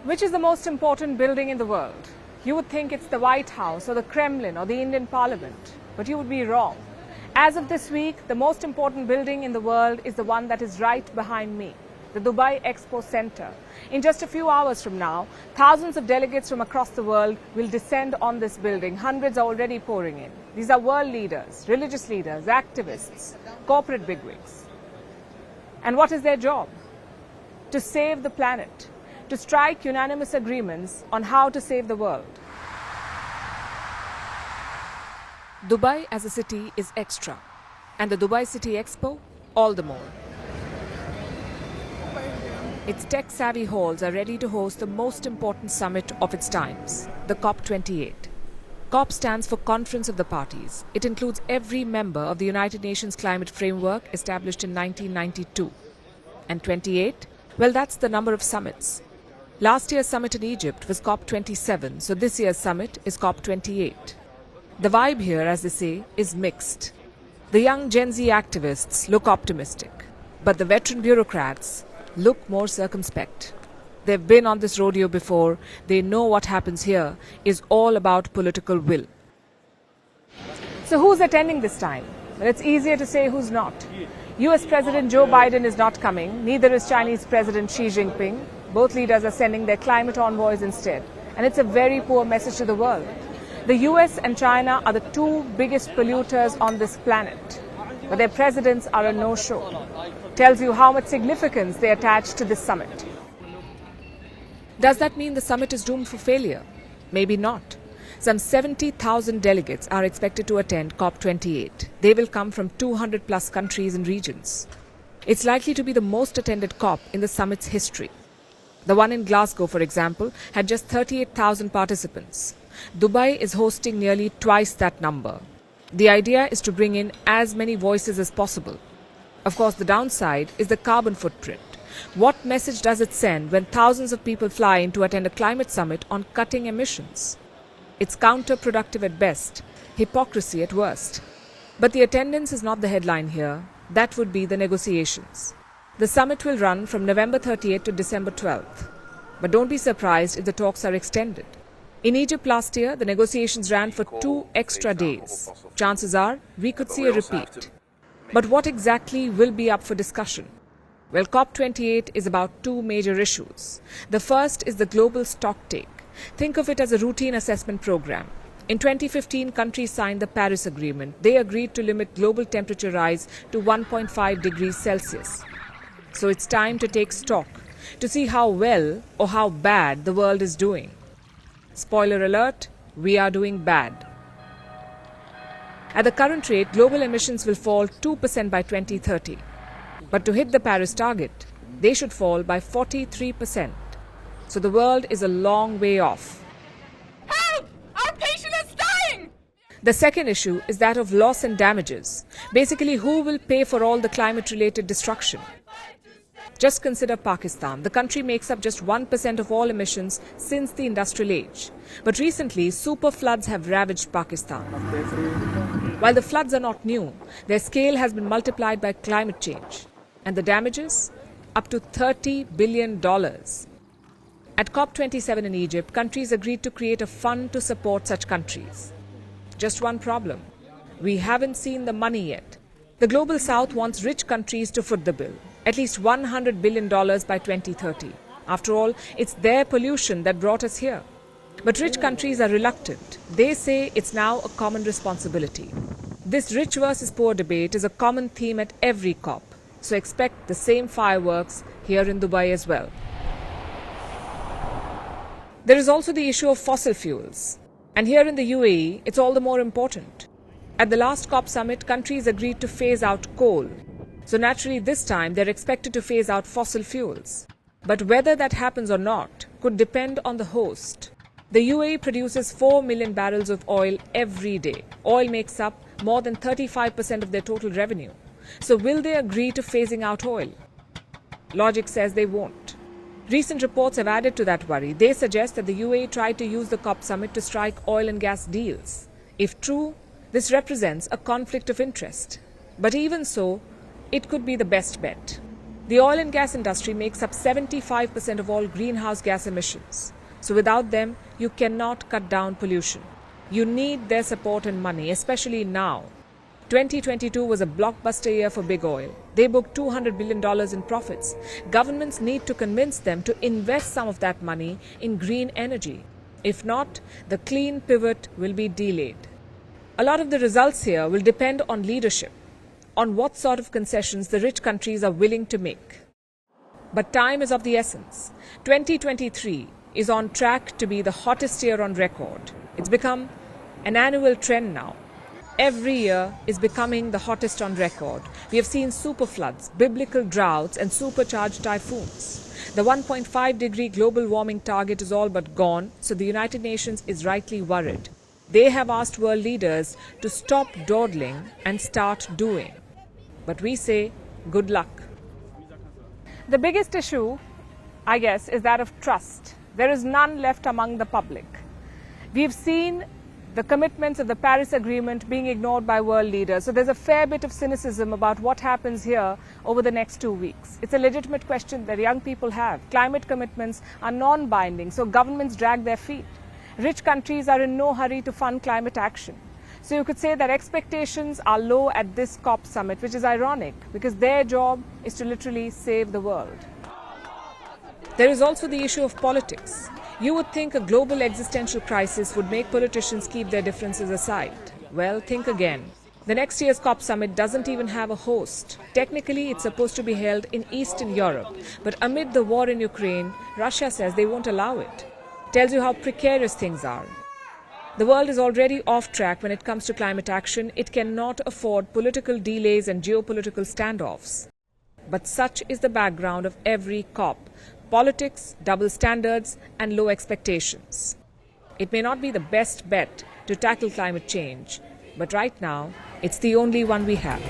Which is the most important building in the world? You would think it's the White House or the Kremlin or the Indian Parliament, but you would be wrong. As of this week, the most important building in the world is the one that is right behind me, the Dubai Expo Center. In just a few hours from now, thousands of delegates from across the world will descend on this building. Hundreds are already pouring in. These are world leaders, religious leaders, activists, corporate bigwigs. And what is their job? To save the planet, to strike unanimous agreements on how to save the world. Dubai as a city is extra, and the Dubai City Expo all the more. Its tech-savvy halls are ready to host the most important summit of its times, the COP28. COP stands for Conference of the Parties. It includes every member of the United Nations Climate Framework established in 1992. And 28? Well, that's the number of summits. Last year's summit in Egypt was COP27, so this year's summit is COP28. The vibe here, as they say, is mixed. The young Gen Z activists look optimistic, but the veteran bureaucrats look more circumspect. They've been on this rodeo before. They know what happens here is all about political will. So who's attending this time? Well, it's easier to say who's not. US President Joe Biden is not coming. Neither is Chinese President Xi Jinping. Both leaders are sending their climate envoys instead. And it's a very poor message to the world. The US and China are the two biggest polluters on this planet. But their presidents are a no-show. Tells you how much significance they attach to this summit. Does that mean the summit is doomed for failure? Maybe not. Some 70,000 delegates are expected to attend COP28. They will come from 200 plus countries and regions. It's likely to be the most attended COP in the summit's history. The one in Glasgow, for example, had just 38,000 participants. Dubai is hosting nearly twice that number. The idea is to bring in as many voices as possible. Of course, the downside is the carbon footprint. What message does it send when thousands of people fly in to attend a climate summit on cutting emissions? It's counterproductive at best, hypocrisy at worst. But the attendance is not the headline here. That would be the negotiations. The summit will run from November 30th to December 12th. But don't be surprised if the talks are extended. In Egypt last year, the negotiations ran for 2 extra days. Chances are we could see a repeat. But what exactly will be up for discussion? Well, COP28 is about 2 major issues. The first is the global Stocktake. Think of it as a routine assessment program. In 2015, countries signed the Paris Agreement. They agreed to limit global temperature rise to 1.5 degrees Celsius. So it's time to take stock, to see how well or how bad the world is doing. Spoiler alert, we are doing bad. At the current rate, global emissions will fall 2% by 2030. But to hit the Paris target, they should fall by 43%. So the world is a long way off. Help! Our patient is dying! The second issue is that of loss and damages. Basically, who will pay for all the climate-related destruction? Just consider Pakistan. The country makes up just 1% of all emissions since the industrial age. But recently, super floods have ravaged Pakistan. While the floods are not new, their scale has been multiplied by climate change. And the damages? Up to $30 billion. At COP27 in Egypt, countries agreed to create a fund to support such countries. Just one problem. We haven't seen the money yet. The Global South wants rich countries to foot the bill. At least $100 billion by 2030. After all, it's their pollution that brought us here. But rich countries are reluctant. They say it's now a common responsibility. This rich versus poor debate is a common theme at every COP. So expect the same fireworks here in Dubai as well. There is also the issue of fossil fuels. And here in the UAE, it's all the more important. At the last COP summit, countries agreed to phase out coal. So naturally, this time, they're expected to phase out fossil fuels. But whether that happens or not could depend on the host. The UAE produces 4 million barrels of oil every day. Oil makes up more than 35% of their total revenue. So will they agree to phasing out oil? Logic says they won't. Recent reports have added to that worry. They suggest that the UAE tried to use the COP summit to strike oil and gas deals. If true, this represents a conflict of interest. But even so, it could be the best bet. The oil and gas industry makes up 75% of all greenhouse gas emissions. So without them, you cannot cut down pollution. You need their support and money, especially now. 2022 was a blockbuster year for big oil. They booked $200 billion in profits. Governments need to convince them to invest some of that money in green energy. If not, the clean pivot will be delayed. A lot of the results here will depend on leadership, on what sort of concessions the rich countries are willing to make. But time is of the essence. 2023 is on track to be the hottest year on record. It's become an annual trend now. Every year is becoming the hottest on record. We have seen super floods, biblical droughts, and supercharged typhoons. The 1.5-degree global warming target is all but gone, so the United Nations is rightly worried. They have asked world leaders to stop dawdling and start doing. But we say, good luck. The biggest issue, I guess, is that of trust. There is none left among the public. We've seen the commitments of the Paris Agreement being ignored by world leaders. So there's a fair bit of cynicism about what happens here over the next 2 weeks. It's a legitimate question that young people have. Climate commitments are non-binding, so governments drag their feet. Rich countries are in no hurry to fund climate action. So you could say that expectations are low at this COP summit, which is ironic because their job is to literally save the world. There is also the issue of politics. You would think a global existential crisis would make politicians keep their differences aside. Well, think again. The next year's COP summit doesn't even have a host. Technically, it's supposed to be held in Eastern Europe. But amid the war in Ukraine, Russia says they won't allow it. Tells you how precarious things are. The world is already off track when it comes to climate action. It cannot afford political delays and geopolitical standoffs. But such is the background of every COP. Politics, double standards, and low expectations. It may not be the best bet to tackle climate change, but right now, it's the only one we have.